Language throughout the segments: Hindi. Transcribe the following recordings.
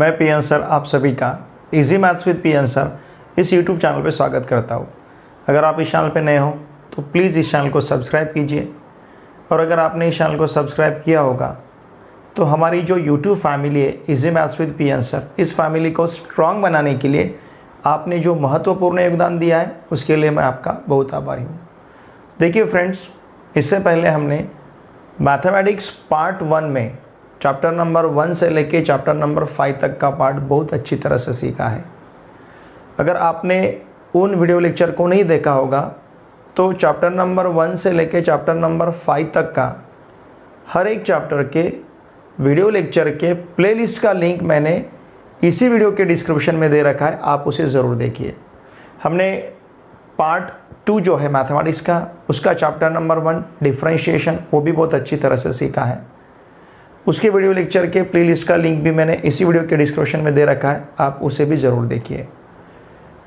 मैं पीएन सर आप सभी का easy maths with PN sir इस यूट्यूब चैनल पे स्वागत करता हूँ। अगर आप इस चैनल पे नए हो तो प्लीज़ इस चैनल को सब्सक्राइब कीजिए, और अगर आपने इस चैनल को सब्सक्राइब किया होगा तो हमारी जो यूट्यूब फैमिली है easy maths with PN sir, इस फैमिली को स्ट्रॉन्ग बनाने के लिए आपने जो महत्वपूर्ण योगदान दिया है उसके लिए मैं आपका बहुत आभारी हूँ। देखिए फ्रेंड्स, इससे पहले हमने मैथमेटिक्स पार्ट 1 में चैप्टर नंबर 1 से लेके चैप्टर नंबर 5 तक का पार्ट बहुत अच्छी तरह से सीखा है। अगर आपने उन वीडियो लेक्चर को नहीं देखा होगा तो चैप्टर नंबर 1 से लेके चैप्टर नंबर 5 तक का हर एक चैप्टर के वीडियो लेक्चर के प्लेलिस्ट का लिंक मैंने इसी वीडियो के डिस्क्रिप्शन में दे रखा है, आप उसे ज़रूर देखिए। हमने पार्ट 2 जो है मैथमेटिक्स का, उसका चैप्टर नंबर 1 डिफरेंशिएशन, वो भी बहुत अच्छी तरह से सीखा है। उसके वीडियो लेक्चर के प्लेलिस्ट का लिंक भी मैंने इसी वीडियो के डिस्क्रिप्शन में दे रखा है, आप उसे भी ज़रूर देखिए।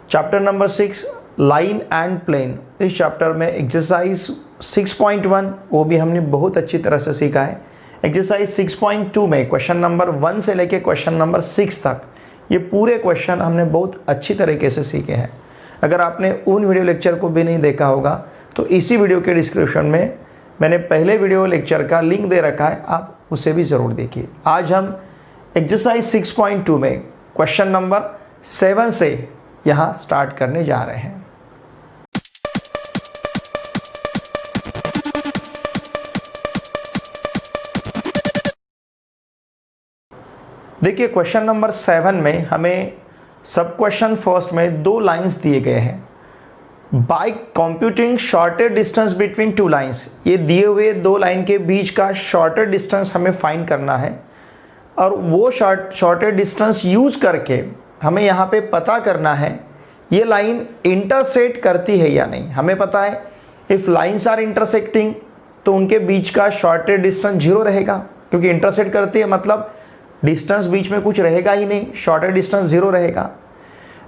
Chapter number 6 line and plane, इस चैप्टर में एक्सरसाइज 6.1 वो भी हमने बहुत अच्छी तरह से सीखा है। एक्सरसाइज 6.2 में क्वेश्चन नंबर 1 से लेके क्वेश्चन नंबर 6 तक ये पूरे क्वेश्चन हमने बहुत अच्छी तरीके से सीखे हैं। अगर आपने उन वीडियो लेक्चर को भी नहीं देखा होगा तो इसी वीडियो के डिस्क्रिप्शन में मैंने पहले वीडियो लेक्चर का लिंक दे रखा है, आप उसे भी ज़रूर देखिए। आज हम एक्सरसाइज 6.2 में क्वेश्चन नंबर 7 से यहाँ स्टार्ट करने जा रहे हैं। देखिए क्वेश्चन नंबर 7 में हमें सब क्वेश्चन फर्स्ट में 2 लाइंस दिए गए हैं। By computing shorter distance between 2 lines, ये दिए हुए 2 लाइन के बीच का शॉर्टर डिस्टेंस हमें फाइंड करना है, और वो शॉर्टर डिस्टेंस यूज करके हमें यहाँ पे पता करना है ये लाइन इंटरसेक्ट करती है या नहीं। हमें पता है इफ़ लाइंस आर इंटरसेक्टिंग तो उनके बीच का शॉर्टर डिस्टेंस 0 रहेगा, क्योंकि इंटरसेक्ट करती है मतलब डिस्टेंस बीच में कुछ रहेगा ही नहीं, शॉर्टर डिस्टेंस 0 रहेगा।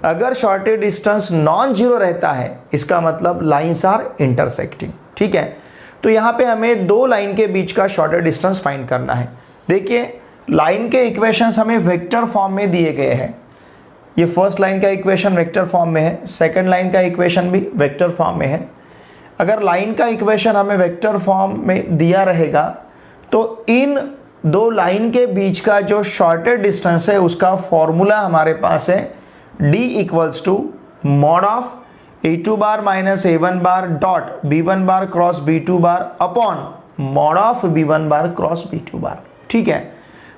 अगर शॉर्टेज डिस्टेंस नॉन जीरो रहता है इसका मतलब लाइंस आर इंटरसेक्टिंग। ठीक है, तो यहाँ पे हमें 2 लाइन के बीच का शॉर्टेज डिस्टेंस फाइंड करना है। देखिए लाइन के इक्वेशंस हमें वेक्टर फॉर्म में दिए गए हैं। ये फर्स्ट लाइन का इक्वेशन वेक्टर फॉर्म में है, सेकंड लाइन का इक्वेशन भी वेक्टर फॉर्म में है। अगर लाइन का इक्वेशन हमें वेक्टर फॉर्म में दिया रहेगा तो इन 2 लाइन के बीच का जो शॉर्टेज डिस्टेंस है उसका फॉर्मूला हमारे पास है D equals to mod of A2 bar minus A1 bar dot B1 bar cross B2 bar upon mod of B1 bar cross B2 bar. ठीक है,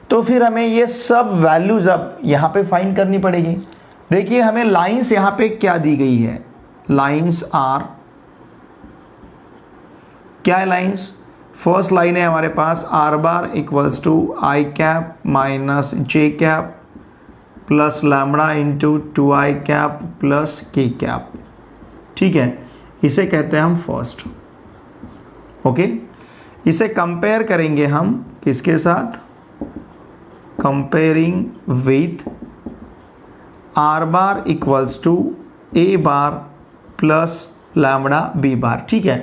तो फिर हमें ये सब वैल्यूज अब यहाँ पे फाइंड करनी पड़ेगी। देखिए हमें लाइंस यहाँ पे क्या दी गई है, लाइंस आर, क्या है लाइंस, फर्स्ट लाइन है हमारे पास R bar equals to I cap minus J cap plus lambda into 2i cap plus k cap. ठीक है, इसे कहते हैं हम फर्स्ट। ओके, इसे कंपेयर करेंगे हम किसके साथ, comparing with r bar equals to a bar plus lambda b bar. ठीक है,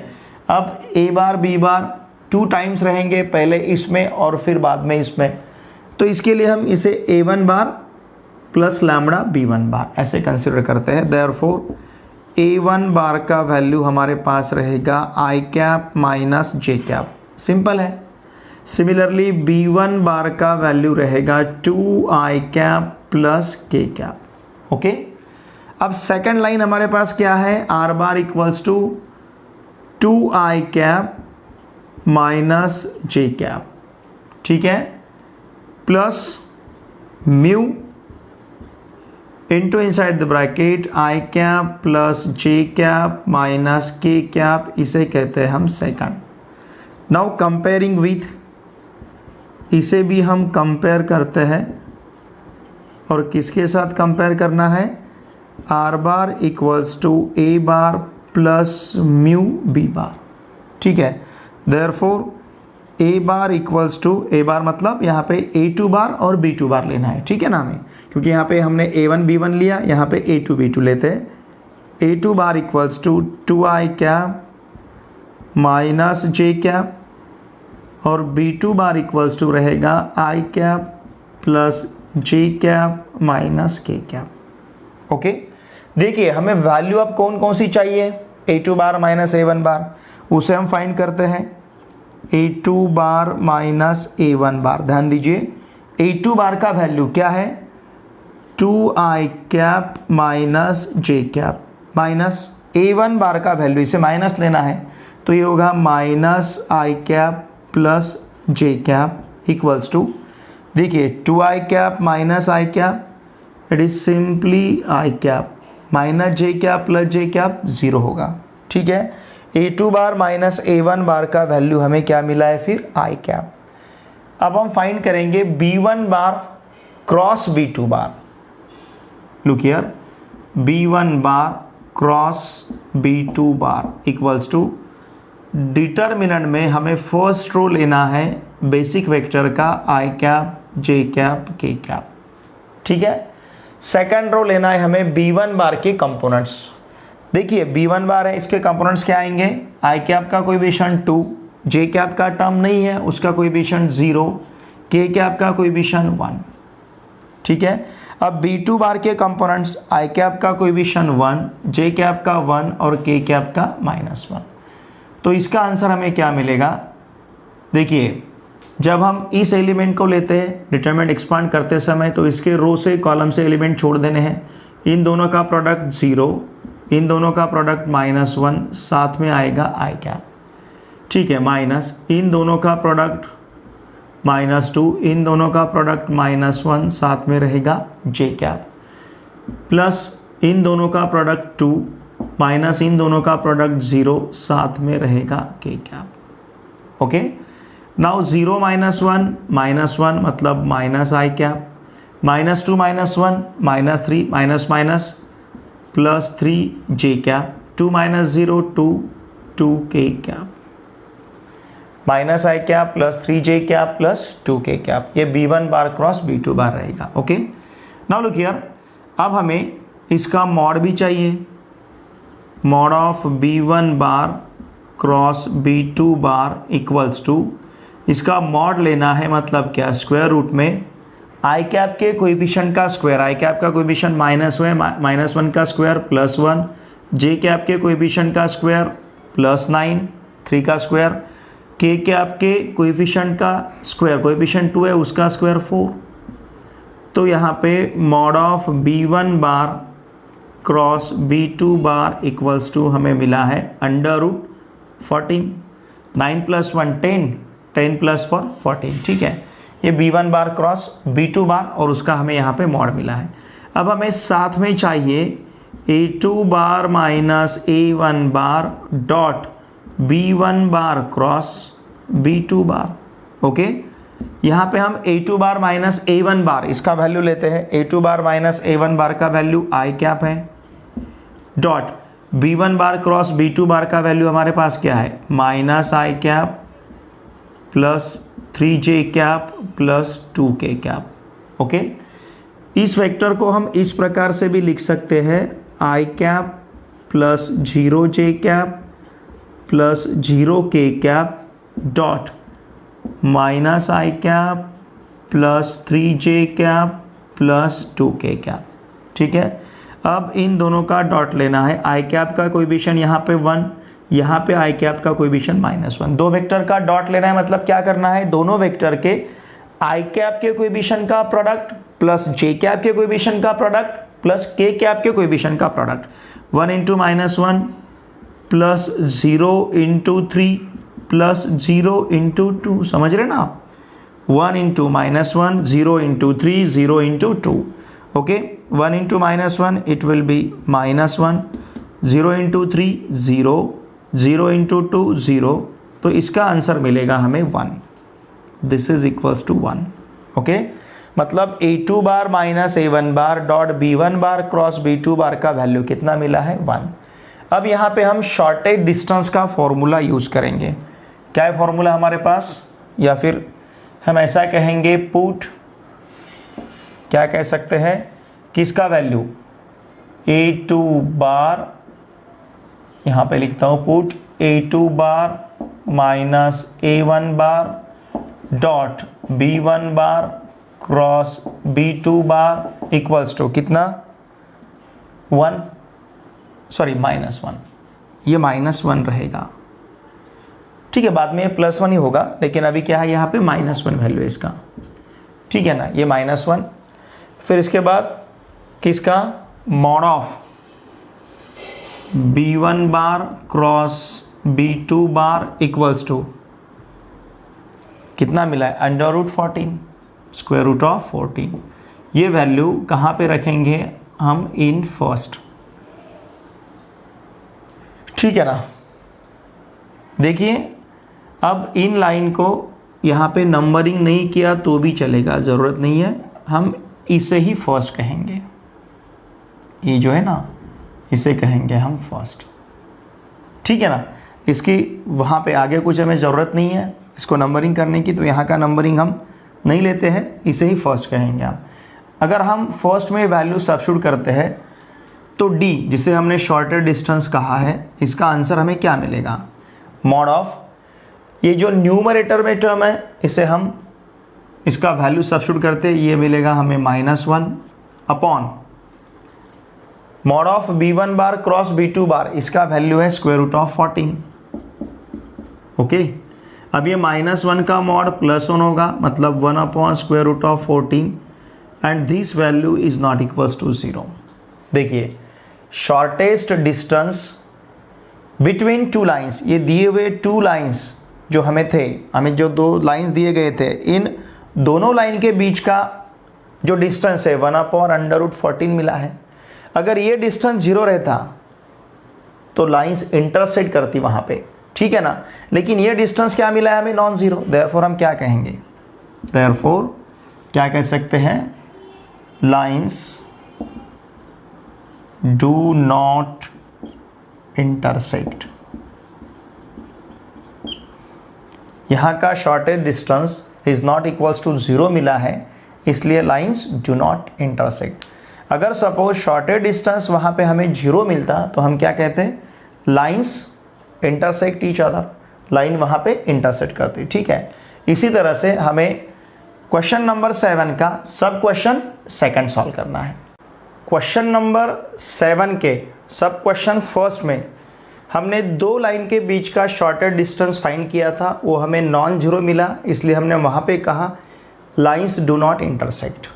अब a bar b bar 2 times रहेंगे, पहले इसमें और फिर बाद में इसमें, तो इसके लिए हम इसे a1 बार प्लस लैम्बडा b1 बार ऐसे कंसिडर करते हैं। देयरफॉर a1 बार का वैल्यू हमारे पास रहेगा i cap minus j cap, simple है। सिमिलरली b1 बार का वैल्यू रहेगा 2i cap plus k cap. Okay, अब सेकंड लाइन हमारे पास क्या है, r bar equals to 2i cap minus j cap. ठीक है, plus mu into inside the bracket i cap plus j cap minus k cap, इसे कहते हैं हम सेकंड। नाउ कंपेयरिंग विथ, इसे भी हम कंपेयर करते हैं, और किसके साथ कंपेयर करना है, r bar equals to a bar plus mu b bar. ठीक है, therefore a bar equals to, a bar मतलब यहाँ पे a2 बार और b2 बार लेना है। ठीक है ना, हमें क्योंकि यहाँ पे हमने a1 b1 लिया, यहाँ पे a2 b2 लेते हैं। a2 bar equals to 2i cap minus j cap और B2 बार इक्वल्स टू रहेगा i cap plus J cap minus K cap. Okay, देखिए हमें वैल्यू अब कौन कौन सी चाहिए, A2 बार माइनस A1 बार, उसे हम फाइंड करते हैं। A2 बार माइनस A1 बार, ध्यान दीजिए A2 बार का वैल्यू क्या है, 2i cap minus J cap, minus A1 bar का वैल्यू, इसे माइनस लेना है तो ये होगा minus I cap plus J cap equals to, देखिए 2i cap minus I cap, it is simply I cap, minus J cap plus J cap 0 होगा। ठीक है, A2 bar minus A1 bar का वैल्यू हमें क्या मिला है फिर, आई कैप। अब हम फाइंड करेंगे B1 bar cross B2 bar. Look here, B1 bar cross B2 bar equals to, determinant में हमें फर्स्ट रो लेना है बेसिक वेक्टर का I cap J cap K cap. ठीक है, सेकंड रो लेना है हमें B1 बार के कंपोनेंट्स। देखिए B1 बार है, इसके कंपोनेंट्स क्या आएंगे, आई कैप का कोएफिशिएंट 2, जे कैप का टर्म नहीं है उसका कोएफिशिएंट 0, के कैप का कोएफिशिएंट 1। ठीक है, अब B2 बार के कंपोनेंट्स, आई कैप का कोएफिशिएंट 1, जे कैप का 1 और के कैप का -1। तो इसका आंसर हमें क्या मिलेगा, देखिए जब हम इस एलिमेंट को लेते हैं डिटरमिनेंट एक्सपांड करते समय तो इसके रो से कॉलम से एलिमेंट छोड़ देने हैं, इन दोनों का प्रोडक्ट 0, इन दोनों का प्रोडक्ट -1, साथ में आएगा आई कैप। ठीक है, माइनस इन दोनों का प्रोडक्ट -2, इन दोनों का प्रोडक्ट -1, साथ में रहेगा जे कैप, प्लस इन दोनों का प्रोडक्ट 2 माइनस इन दोनों का प्रोडक्ट 0, साथ में रहेगा के कैप। ओके, नाउ 0 -1 -1 मतलब minus I cap, -2 -1 -3 minus minus plus 3 J cap, 2 -0 2 के cap, minus I cap plus 3 J cap plus 2 के कैप। ये B1 बार क्रॉस B2 बार रहेगा। ओके, नाउ लुक हियर, अब हमें इसका मॉड भी चाहिए, mod of B1 bar cross B2 bar equals to, इसका मॉड लेना है मतलब क्या, स्क्वायर रूट में आई कैप के कोएफिशिएंट का स्क्वायर, आई कैप का कोएफिशिएंट -1 का स्क्वायर +1, जे कैप के कोएफिशिएंट का स्क्वायर +9 3 का स्क्वायर, के कैप के कोएफिशिएंट का स्क्वायर, कोएफिशिएंट 2 है उसका स्क्वायर 4। तो यहाँ पे mod of B1 bar cross B2 bar equals to हमें मिला है √14, 9 + 1 10, 10 + 4 14। ठीक है, ये B1 बार क्रॉस B2 बार और उसका हमें यहाँ पे मॉड मिला है। अब हमें साथ में चाहिए A2 bar minus A1 bar dot B1 bar cross B2 bar. Okay, यहाँ पे हम A2 बार माइनस A1 बार इसका वैल्यू लेते हैं, A2 bar minus A1 bar का वैल्यू आई कैप है, dot B1 bar cross B2 bar का वैल्यू हमारे पास क्या है, minus I cap plus 3j cap plus 2k cap. Okay, इस वेक्टर को हम इस प्रकार से भी लिख सकते हैं, I cap plus 0j cap plus 0k cap dot minus I cap plus 3j cap plus 2k cap. ठीक है, अब इन दोनों का डॉट लेना है, आई कैप का कोएफिशिएंट यहाँ पे 1, यहाँ पे आई कैप का कोएफिशिएंट -1। दो वेक्टर का डॉट लेना है मतलब क्या करना है, दोनों वेक्टर के आई कैप के कोएफिशिएंट का प्रोडक्ट प्लस जे कैप के कोएफिशिएंट का प्रोडक्ट प्लस के कैप के कोएफिशिएंट का प्रोडक्ट, 1 × -1 प्लस 0 × 3 प्लस 0 × 2, समझ रहे ना आप, 1 × -1 0 × 3 0 × 2। ओके, 1 × -1 it will be -1, 0 × 3 0, 0 × 2 0, तो इसका आंसर मिलेगा हमें 1। This is equals to 1। Okay, मतलब A2 bar minus A1 bar dot B1 bar cross B2 bar का वैल्यू कितना मिला है, 1। अब यहाँ पे हम शॉर्टेज डिस्टेंस का फॉर्मूला यूज करेंगे। क्या है फॉर्मूला हमारे पास, या फिर हम ऐसा कहेंगे पुट, क्या कह सकते हैं, किसका वैल्यू, A2 बार, यहाँ पे लिखता हूँ put A2 bar minus A1 bar dot B1 bar cross B2 bar equals to कितना 1, सॉरी -1, ये -1 रहेगा। ठीक है, बाद में ये +1 ही होगा, लेकिन अभी क्या है यहाँ पे -1 वैल्यू है इसका। ठीक है ना, ये -1। फिर इसके बाद किसका mod of B1 bar cross B2 bar equals to कितना मिला है √14, √14। ये वैल्यू कहाँ पे रखेंगे हम, इन फर्स्ट। ठीक है ना, देखिए अब इन लाइन को यहाँ पे नंबरिंग नहीं किया तो भी चलेगा, ज़रूरत नहीं है, हम इसे ही फर्स्ट कहेंगे। ये जो है ना, इसे कहेंगे हम फर्स्ट। ठीक है ना, इसकी वहाँ पे आगे कुछ हमें ज़रूरत नहीं है इसको नंबरिंग करने की, तो यहाँ का नंबरिंग हम नहीं लेते हैं, इसे ही फर्स्ट कहेंगे हम। अगर हम फर्स्ट में वैल्यू सब्स्टिट्यूट करते हैं तो D, जिसे हमने शॉर्टर डिस्टेंस कहा है, इसका आंसर हमें क्या मिलेगा, मॉड ऑफ ये जो न्यूमरेटर में टर्म है इसे हम इसका वैल्यू सब्स्टिट्यूट करते हैं, ये मिलेगा हमें -1 upon mod of B1 bar cross B2 बार, इसका वैल्यू है √14। ओके, अब ये -1 का मॉड +1 होगा, मतलब 1 upon √14 and this value is not equals to 0। देखिए shortest distance between two lines, ये दिए हुए 2 लाइंस जो हमें थे, हमें जो 2 लाइंस दिए गए थे, इन दोनों लाइन के बीच का जो डिस्टेंस है 1 अपॉन √14 मिला है। अगर ये डिस्टेंस 0 रहता तो लाइंस इंटरसेक्ट करती वहाँ पे, ठीक है ना, लेकिन ये डिस्टेंस क्या मिला है हमें, नॉन ज़ीरो। देयरफॉर हम क्या कहेंगे, देयरफॉर क्या कह सकते हैं, लाइंस डू नॉट इंटरसेक्ट। यहाँ का shortage distance is not equals to 0 मिला है, इसलिए लाइंस डू नॉट इंटरसेक्ट। अगर सपोज शॉर्टेज डिस्टेंस वहाँ पे हमें 0 मिलता तो हम क्या कहते हैं, lines intersect each other, line वहाँ पे इंटरसेक्ट करती। ठीक है, इसी तरह से हमें क्वेश्चन नंबर 7 का सब क्वेश्चन सेकंड सॉल्व करना है। क्वेश्चन नंबर 7 के सब क्वेश्चन फर्स्ट में हमने 2 लाइन के बीच का शॉर्टेज डिस्टेंस फाइंड किया था, वो हमें नॉन जीरो मिला, इसलिए हमने वहाँ पे कहा लाइंस डू नॉट इंटरसेक्ट।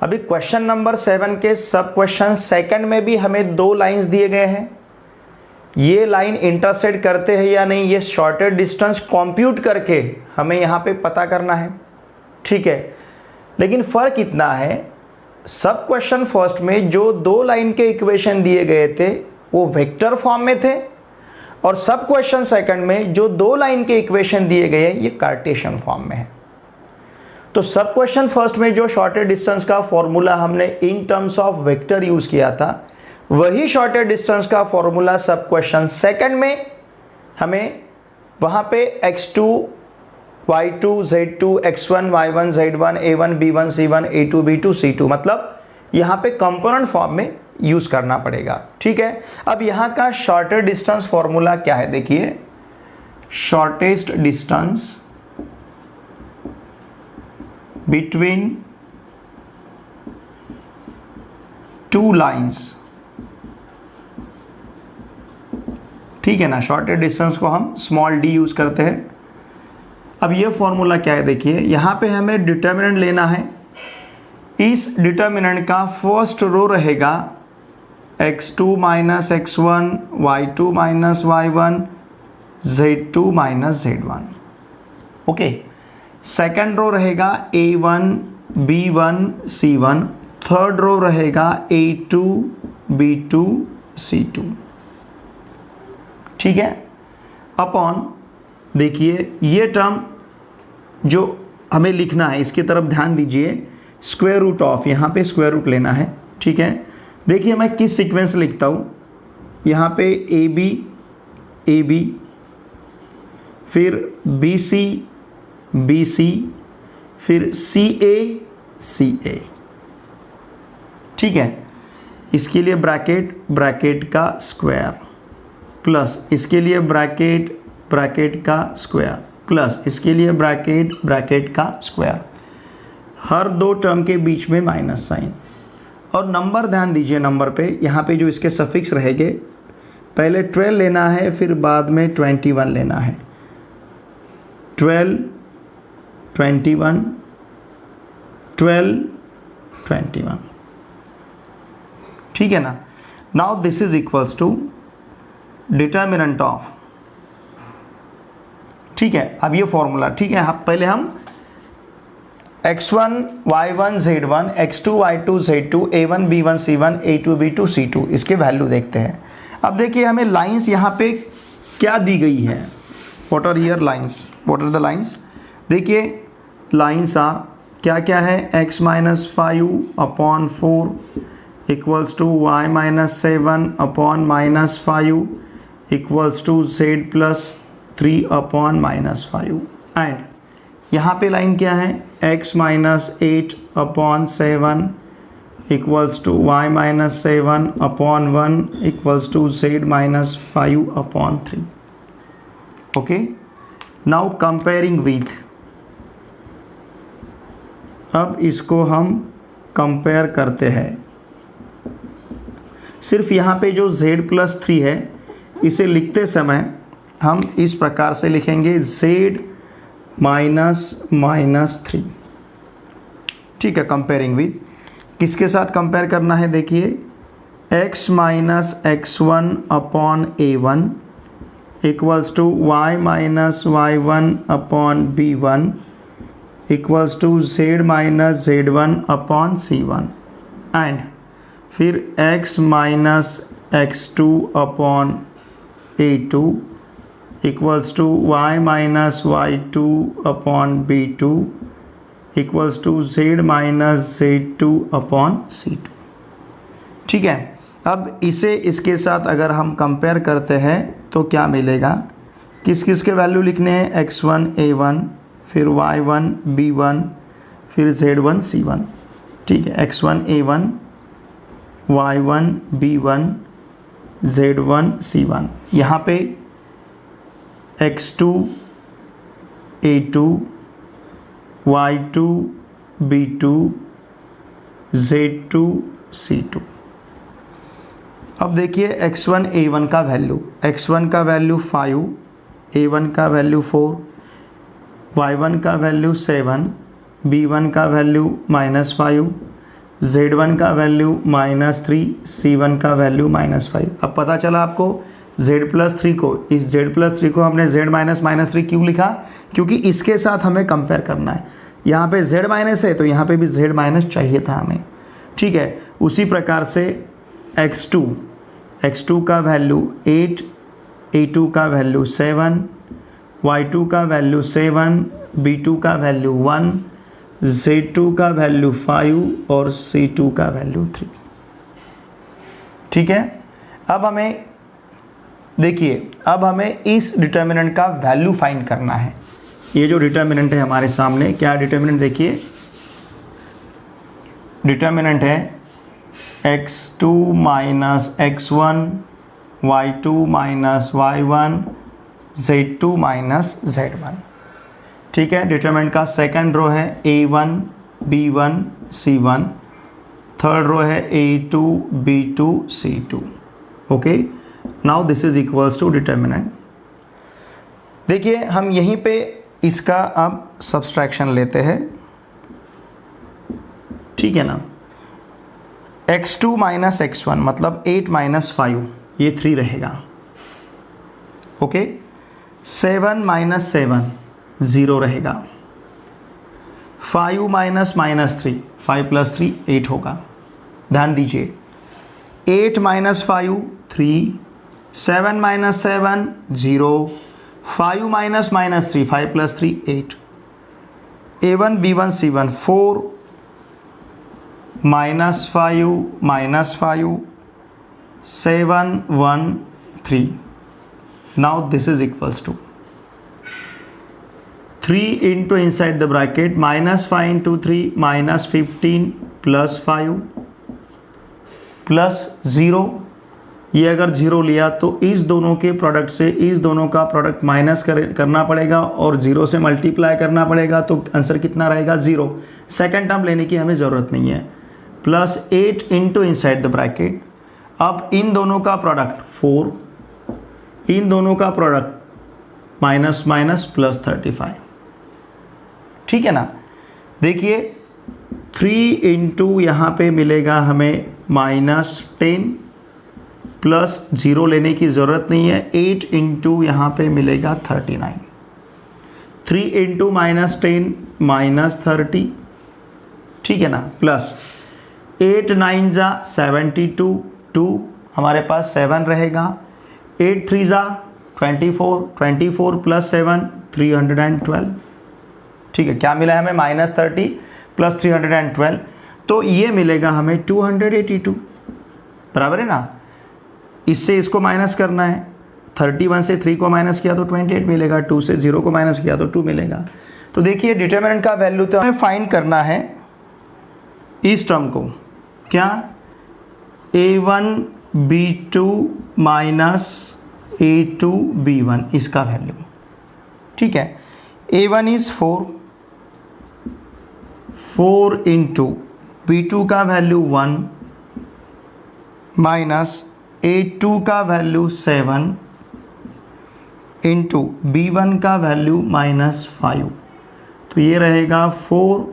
अभी क्वेश्चन नंबर 7 के सब क्वेश्चन सेकंड में भी हमें 2 लाइंस दिए गए हैं, ये लाइन इंटरसेक्ट करते हैं या नहीं, ये शॉर्टेज डिस्टेंस कंप्यूट करके हमें यहाँ पे पता करना है। ठीक है, लेकिन फ़र्क इतना है, सब क्वेश्चन फर्स्ट में जो 2 लाइन के इक्वेशन दिए गए थे वो वेक्टर फॉर्म में थे, और सब क्वेश्चन सेकंड में जो 2 लाइन के इक्वेशन दिए गए ये कार्टेशियन फॉर्म में है। तो सब क्वेश्चन फर्स्ट में जो शॉर्टेज डिस्टेंस का फॉर्मूला हमने in terms of vector use किया था, वही शॉर्टेज डिस्टेंस का फॉर्मूला सब क्वेश्चन सेकंड में हमें वहाँ पे x2 y2 z2 x1 y1 z1 a1 b1 c1 a2 b2 c2, मतलब यहाँ पे कंपोनेंट फॉर्म में यूज करना पड़ेगा। ठीक है, अब यहाँ का शॉर्टेज डिस्टेंस फॉर्मूला क्या है, देखिए शॉर्टेस्ट डिस्टेंस बिटवीन 2 लाइंस। ठीक है ना, शॉर्टेज डिस्टेंस को हम स्मॉल d यूज करते हैं। अब ये फॉर्मूला क्या है, देखिए यहाँ पे हमें डिटर्मिनेंट लेना है। इस डिटर्मिनेंट का फर्स्ट रो रहेगा x2 minus x1 y2 minus y1 z2 minus z1। Okay, second row रहेगा a1 b1 c1, third row रहेगा a2 b2 c2। ठीक है, अपॉन देखिए ये टर्म जो हमें लिखना है इसकी तरफ ध्यान दीजिए, स्क्वायर रूट ऑफ, यहाँ पे स्क्वायर रूट लेना है। ठीक है, देखिए मैं किस सीक्वेंस लिखता हूँ, यहाँ पे ए बी, फिर बी सी, फिर सी ए। ठीक है, इसके लिए ब्रैकेट का स्क्वायर, प्लस इसके लिए ब्रैकेट का स्क्वायर, प्लस इसके लिए ब्रैकेट का स्क्वायर। हर दो टर्म के बीच में माइनस साइन। और नंबर ध्यान दीजिए नंबर पे, यहाँ पे जो इसके सफिक्स रहेंगे, पहले 12 लेना है, फिर बाद में 21 लेना है। 12 21 12 21, ठीक है ना। Now this is equals to determinant of, ठीक है। अब ये फॉर्मूला, ठीक है, पहले हम x1 y1 z1 x2 y2 z2 a1 b1 c1 a2 b2 c2 इसके वैल्यू देखते हैं। अब देखिए हमें लाइंस यहाँ पे क्या दी गई है, what are here lines, what are the lines. देखिए लाइंस आर क्या क्या है, x minus 5 upon 4 equals to y minus 7 upon minus 5 equals to z plus 3 upon minus 5। And यहाँ पे लाइन क्या है, x minus 8 upon 7 equals to y minus 7 upon 1 equals to z minus 5 upon 3। Okay, now comparing with, अब इसको हम कंपेयर करते हैं। सिर्फ यहाँ पे जो z प्लस 3 है, इसे लिखते समय हम इस प्रकार से लिखेंगे z माइनस 3, ठीक है। कंपेयरिंग विथ किसके साथ कंपेयर करना है, देखिए x minus x1 upon a1 equals to y minus y1 upon b1 equals to z minus z1 upon c1। And फिर x minus x2 upon a2 equals to y minus y2 upon b2 equals to z minus z2 upon c2, ठीक है। अब इसे इसके साथ अगर हम कंपेयर करते हैं तो क्या मिलेगा, किस किस के वैल्यू लिखने हैं, x1 a1 फिर y1 b1 फिर z1 c1, ठीक है। x1 a1 y1 b1 z1 c1, यहाँ पे x2 a2 y2 b2 z2 c2। अब देखिए x1 a1 का वैल्यू, x1 का वैल्यू 5, a1 का वैल्यू 4, y1 का वैल्यू 7, b1 का वैल्यू -5, z1 का वैल्यू -3, c1 का वैल्यू -5। अब पता चला आपको z प्लस 3 को, इस z प्लस 3 को हमने z माइनस -3 क्यों लिखा, क्योंकि इसके साथ हमें कंपेयर करना है। यहाँ पे z माइनस है तो यहाँ पे भी z माइनस चाहिए था हमें, ठीक है। उसी प्रकार से x2 का वैल्यू 8, a2 का वैल्यू 7, y2 का वैल्यू 7, b2 का वैल्यू 1, z2 का वैल्यू 5 और c2 का वैल्यू 3, ठीक है। अब हमें देखिए, अब हमें इस डिटर्मिनेंट का वैल्यू फाइंड करना है। ये जो डिटर्मिनेंट है हमारे सामने, क्या डिटर्मिनेंट, देखिए डिटर्मिनेंट है x2 minus x1 y2 minus y1 z2 minus z1, ठीक है। डिटर्मिनेंट का सेकंड रो है a1 b1 c1, third row है a2 b2 c2। Okay, now this is equals to determinant. देखिए हम यहीं पे इसका अब सब्सट्रैक्शन लेते हैं, ठीक है ना। x2 माइनस x1 मतलब 8 माइनस 5, ये 3 रहेगा। ओके, 7 माइनस 7 0 रहेगा। 5 माइनस -3, 5 प्लस 3 8 होगा। ध्यान दीजिए, 8 minus 5 3, 7 minus 7 0, 5 minus -3, 5 plus 3 8, a1 b1 c1 4 -5 7 1 3। now this is equals to 3 into inside the bracket -5 into 3 -15 plus 5 plus 0 ये अगर 0 लिया तो इस दोनों के प्रोडक्ट से इस दोनों का प्रोडक्ट माइनस करना पड़ेगा और 0 से मल्टीप्लाई करना पड़ेगा, तो आंसर कितना रहेगा 0। सेकेंड टर्म लेने की हमें ज़रूरत नहीं है। +8 इंटू इनसाइड द ब्रैकेट, अब इन दोनों का प्रोडक्ट 4, इन दोनों का प्रोडक्ट माइनस माइनस +35, ठीक है ना। देखिए 3 इंटू यहाँ पे मिलेगा हमें -10, प्लस 0 लेने की ज़रूरत नहीं है। 8 इंटू यहाँ पे मिलेगा 39, 3 इंटू -10 -30, ठीक है ना, प्लस 8 9 जा 72, 2 हमारे पास 7 रहेगा, 8 3 जा 24, 24 + 7 312, ठीक है। क्या मिला है हमें -30 + 312, तो ये मिलेगा हमें 282, बराबर है ना। इससे इसको माइनस करना है, 31 से 3 को माइनस किया तो 28 मिलेगा, 2 से 0 को माइनस किया तो 2 मिलेगा। तो देखिए डिटरमिनेंट का वैल्यू तो हमें फाइंड करना है इस टर्म को, क्या a1 b2 - a2 b1, इसका वैल्यू, ठीक है। a1 इज 4 इंटू b2 का वैल्यू 1 माइनस a2 का वैल्यू 7 इंटू b1 का वैल्यू -5, तो ये रहेगा 4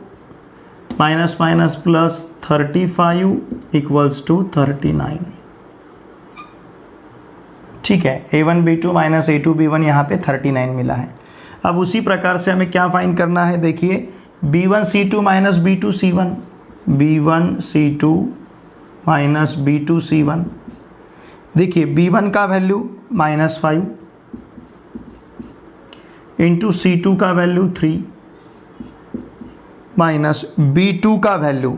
minus minus plus 35 equals to 39, ठीक है। a1 b2 - a2 b1 यहाँ पे 39 मिला है। अब उसी प्रकार से हमें क्या फाइंड करना है, देखिए b1 c2 - b2 c1, b1 c2 - b2 c1, देखिए b1 का वैल्यू -5 इंटू c2 का वैल्यू 3 माइनस b2 का वैल्यू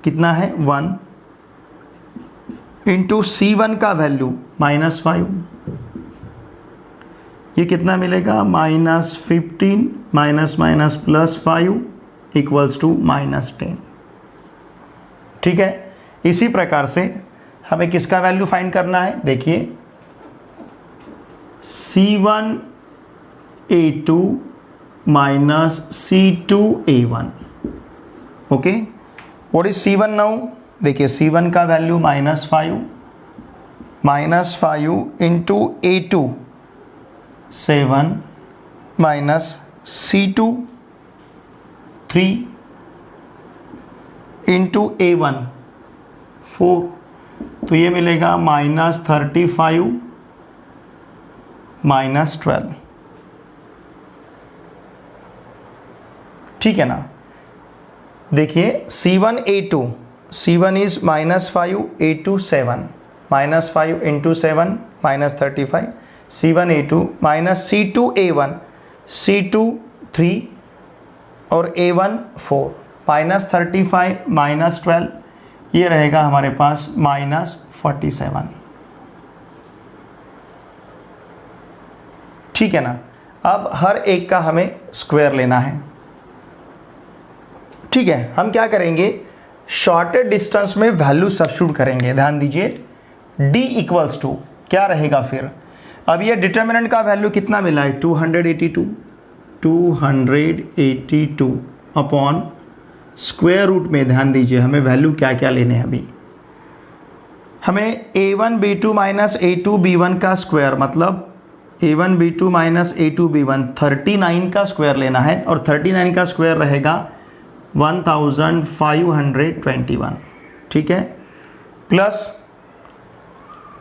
कितना है 1 इंटू c1 का वैल्यू -5, ये कितना मिलेगा -15 माइनस माइनस +5 इक्वल्स टू -10, ठीक है। इसी प्रकार से हमें किसका वैल्यू फाइंड करना है, देखिए c1 a2 c2 a1, okay. What is c1 now, देखिए c1 का value -5 into a2 7 minus c2 3 into a1 4, तो ये मिलेगा -35 -12, ठीक है ना। देखिए c1 a2, c1 is -5 a2 7, -5 into 7 -35, c1 a2 minus c2 a1, c2 3 और a1 4, -35 -12, ये रहेगा हमारे पास -47, ठीक है ना। अब हर एक का हमें स्क्वायर लेना है, ठीक है। हम क्या करेंगे, शॉर्टेड डिस्टेंस में वैल्यू सब्स्टिट्यूट करेंगे, ध्यान दीजिए d इक्वल्स टू क्या रहेगा फिर, अब ये डिटर्मिनेंट का वैल्यू कितना मिला है 282 अपॉन स्क्वायर रूट में, ध्यान दीजिए हमें वैल्यू क्या क्या लेने हैं। अभी हमें a1 b2 a2 b1 का स्क्वायर, मतलब a1 b2 a2 b1 39 का स्क्वायर लेना है, और 39 का स्क्वायर रहेगा 1521, ठीक है। प्लस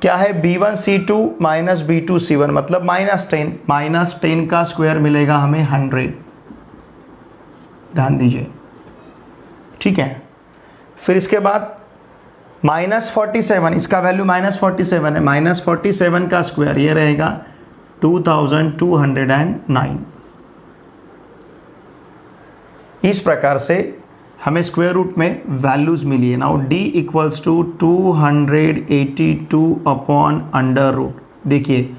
क्या है b1 c2 b2 c1, मतलब -10 का स्क्वायर मिलेगा हमें 100, ध्यान दीजिए, ठीक है। फिर इसके बाद -47, इसका वैल्यू -47 है, -47 का स्क्वायर ये रहेगा 2209। इस प्रकार से हमें स्क्वायर रूट में वैल्यूज मिली है। Now d equals to 282 upon under root, देखिए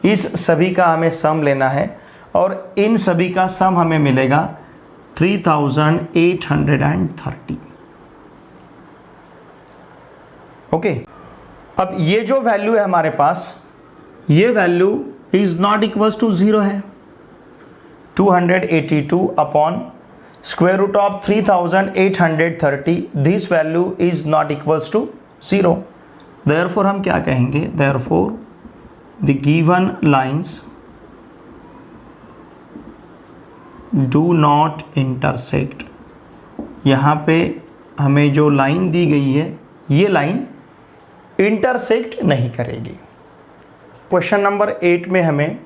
इस सभी का हमें सम लेना है और इन सभी का सम हमें मिलेगा 3830, ओके। अब ये जो वैल्यू है हमारे पास, ये value is not equals to 0 है। 282 अपॉन square root of 3830, this value is not equals to 0। Therefore हम क्या कहेंगे, therefore the given lines do not intersect. यहाँ पे हमें जो लाइन दी गई है ये लाइन इंटरसेक्ट नहीं करेगी। क्वेश्चन नंबर 8 में हमें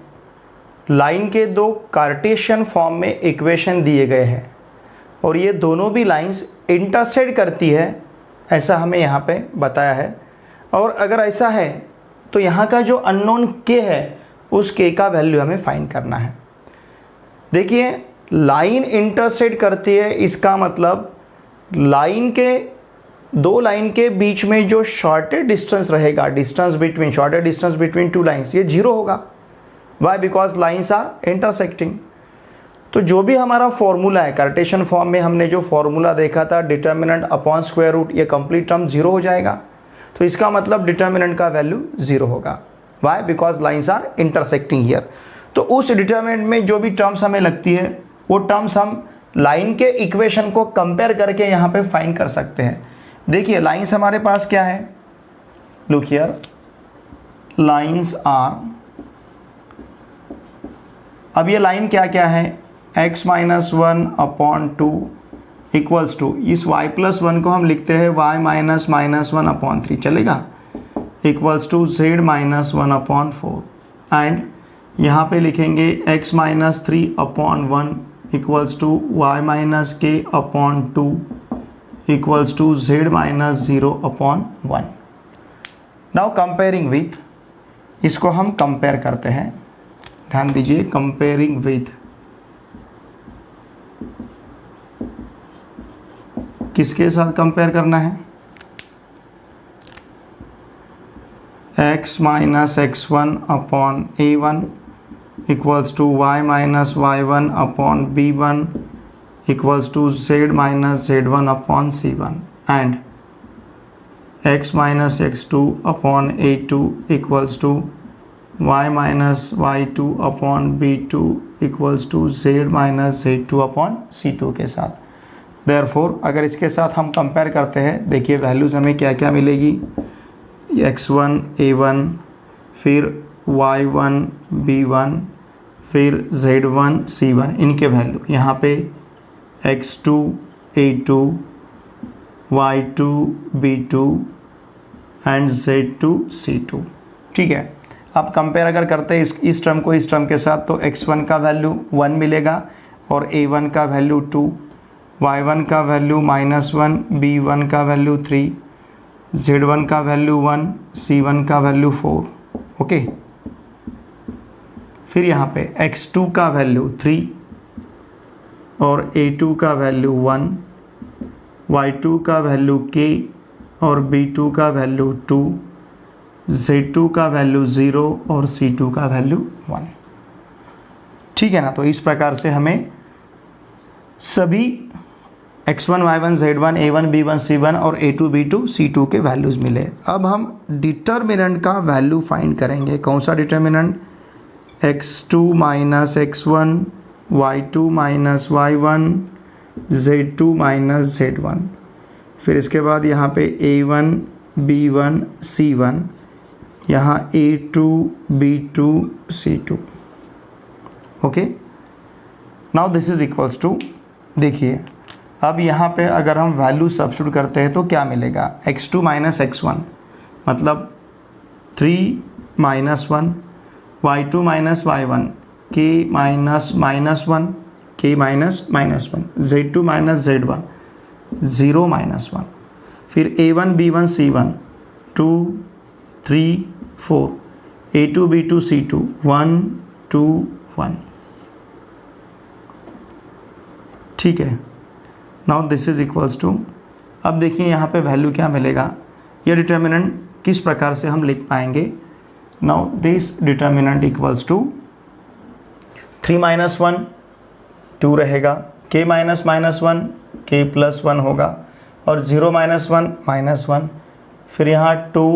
लाइन के दो कार्टेशियन फॉर्म में इक्वेशन दिए गए हैं और ये दोनों भी लाइंस इंटरसेक्ट करती है, ऐसा हमें यहाँ पे बताया है। और अगर ऐसा है तो यहाँ का जो अननोन के है उस के का वैल्यू हमें फाइंड करना है। देखिए लाइन इंटरसेक्ट करती है, इसका मतलब लाइन के दो लाइन के बीच में जो शॉर्टेड डिस्टेंस रहेगा, shortest distance between two lines, ये 0 होगा। Why? Because lines are intersecting. तो जो भी हमारा फॉर्मूला है, कार्टेशियन फॉर्म में हमने जो फॉर्मूला देखा था डिटर्मिनेंट अपॉन स्क्वायर रूट, ये कंप्लीट टर्म 0 हो जाएगा। तो इसका मतलब डिटर्मिनेंट का वैल्यू 0 होगा। Why? Because lines are intersecting here. तो उस डिटर्मिनेंट में जो भी टर्म्स हमें लगती है वो टर्म्स हम लाइन के इक्वेशन को कंपेयर करके यहाँ पे फाइंड कर सकते हैं। देखिए लाइंस हमारे पास क्या है, लुक हियर, लाइंस आर, अब ये लाइन क्या क्या है, x minus 1 upon 2 equals to, इस y प्लस 1 को हम लिखते हैं y माइनस 1 अपॉन 3, चलेगा, equals to z minus 1 upon 4, and यहाँ पे लिखेंगे x minus 3 upon 1 equals to y minus k upon 2 equals to z minus 0 upon 1। Now comparing with, इसको हम कंपेयर करते हैं, ध्यान दीजिए, कंपेयरिंग विथ, किसके साथ कंपेयर करना है, x minus x1 upon a1 equals to y minus y1 upon b1 equals to z minus z1 upon c1, and x minus x2 upon a2 equals to y minus y2 upon b2 equals to z minus z2 upon c2 के साथ। देयरफॉर अगर इसके साथ हम कंपेयर करते हैं, देखिए वैल्यूज़ हमें क्या क्या मिलेगी, x1 a1, फिर y1 b1, फिर z1 c1, इनके वैल्यू यहाँ पे x2 a2, y2 b2 and z2 c2। ठीक है, अब कंपेयर अगर करते हैं इस टर्म को इस टर्म के साथ, तो x1 का वैल्यू 1 मिलेगा और a1 का वैल्यू 2, y1 का वैल्यू -1, b1 का वैल्यू 3, z1 का वैल्यू 1, c1 का वैल्यू 4। ओके, फिर यहाँ पे x2 का वैल्यू 3 और a2 का वैल्यू 1, y2 का वैल्यू k और b2 का वैल्यू 2, z2 का वैल्यू 0 और c2 का वैल्यू 1। ठीक है ना, तो इस प्रकार से हमें सभी x1 y1 z1 a1 b1 c1 और a2 b2 c2 के वैल्यूज़ मिले। अब हम डिटर्मिनेंट का वैल्यू फाइंड करेंगे। कौन सा determinant, x2 minus x1, y2 minus y1, z2 minus z1, फिर इसके बाद यहाँ पे a1 b1 c1, यहाँ a2 b2 c2। Okay, now this is equals to, देखिए अब यहाँ पे अगर हम वैल्यू सब्स्टिट्यूट करते हैं तो क्या मिलेगा, x2 माइनस x1 मतलब 3 minus 1, y2 minus y1 k minus -1, k minus -1, z2 minus z1 0 minus 1, फिर a1 b1 c1 2 3 4, a2 b2 c2 1 2 1। ठीक है, now this is equals to, अब देखिए यहाँ पे वैल्यू क्या मिलेगा, ये डिटर्मिनेंट किस प्रकार से हम लिख पाएंगे। Now this determinant equals to 3 minus 1 2 रहेगा, k माइनस -1 k प्लस 1 होगा और 0 माइनस 1 -1, फिर यहाँ 2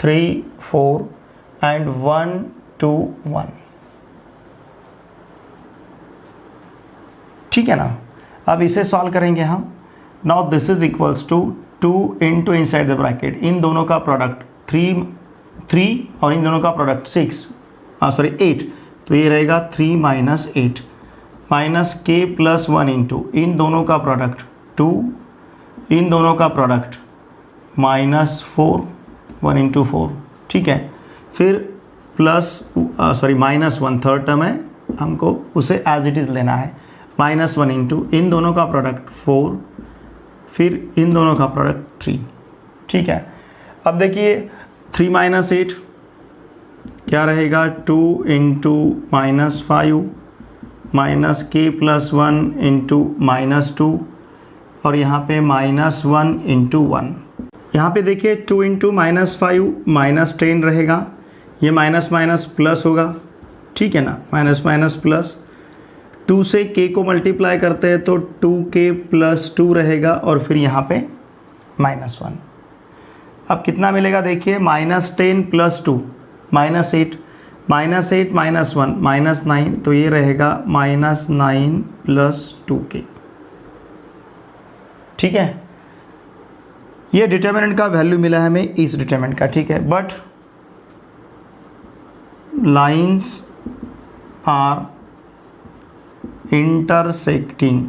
3 4 एंड 1 2 1। ठीक है ना। अब इसे सॉल्व करेंगे हम। Now this is equals to 2 into inside the bracket, इन दोनों का प्रोडक्ट 3 और इन दोनों का प्रोडक्ट 8, तो ये रहेगा 3 माइनस 8 माइनस के प्लस 1 इंटू इन दोनों का प्रोडक्ट 2, इन दोनों का प्रोडक्ट माइनस 4, 1 इंटू 4। ठीक है, फिर -1 थर्ड टर्म है, हमको उसे एज इट इज़ लेना है, -1 इंटू इन दोनों का प्रोडक्ट 4, फिर इन दोनों का प्रोडक्ट 3। ठीक है, अब देखिए 3 माइनस 8 क्या रहेगा, 2 इंटू -5 माइनस के प्लस 1 इंटू -2 और यहाँ पे -1 इंटू 1। यहाँ पे देखिए 2 इंटू -5 -10 रहेगा, ये माइनस माइनस प्लस होगा। ठीक है ना, माइनस माइनस प्लस, 2 से k को मल्टीप्लाई करते हैं तो 2k प्लस 2 रहेगा और फिर यहाँ पे -1। अब कितना मिलेगा देखिए, -10 प्लस 2 -8, -8 -1 -9, तो ये रहेगा -9 प्लस 2k। ठीक है, ये डिटर्मिनेंट का वैल्यू मिला है हमें इस डिटर्मिनेंट का। ठीक है, but lines are intersecting,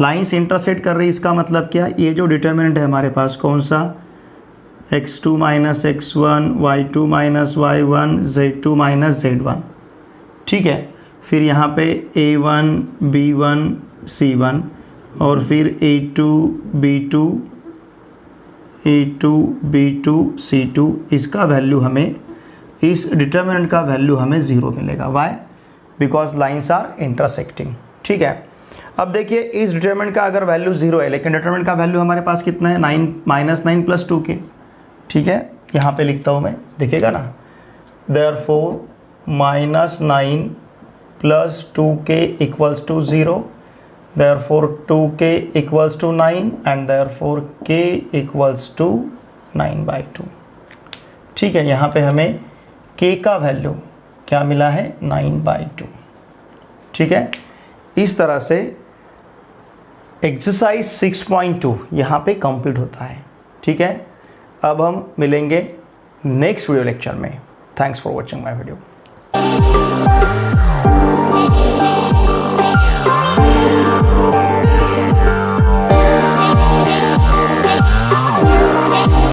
lines intersect कर रही, इसका मतलब क्या, ये जो डिटर्मिनेंट है हमारे पास कौन सा, x2 minus x1, y2 minus y1, z2 minus z1। ठीक है, फिर यहाँ पे a1 b1 c1 और फिर a2 b2 b2 c2, इसका वैल्यू हमें, इस डिटर्मिनेंट का वैल्यू हमें 0 मिलेगा। Why, because lines are intersecting. ठीक है, अब देखिए इस डिटर्मिनेंट का अगर वैल्यू 0 है, लेकिन डिटर्मिनेंट का वैल्यू हमारे पास कितना है, -9 प्लस 2k। ठीक है, यहाँ पे लिखता हूँ मैं, देखिएगा ना, therefore -9 plus 2k equals to 0, therefore 2k equals to 9 and therefore k equals to 9/2। ठीक है, यहाँ पे हमें k का वैल्यू क्या मिला है, 9/2। ठीक है, इस तरह से एक्सरसाइज 6.2 यहाँ पे कंप्लीट होता है। ठीक है, अब हम मिलेंगे नेक्स्ट वीडियो लेक्चर में। Thanks for watching my video.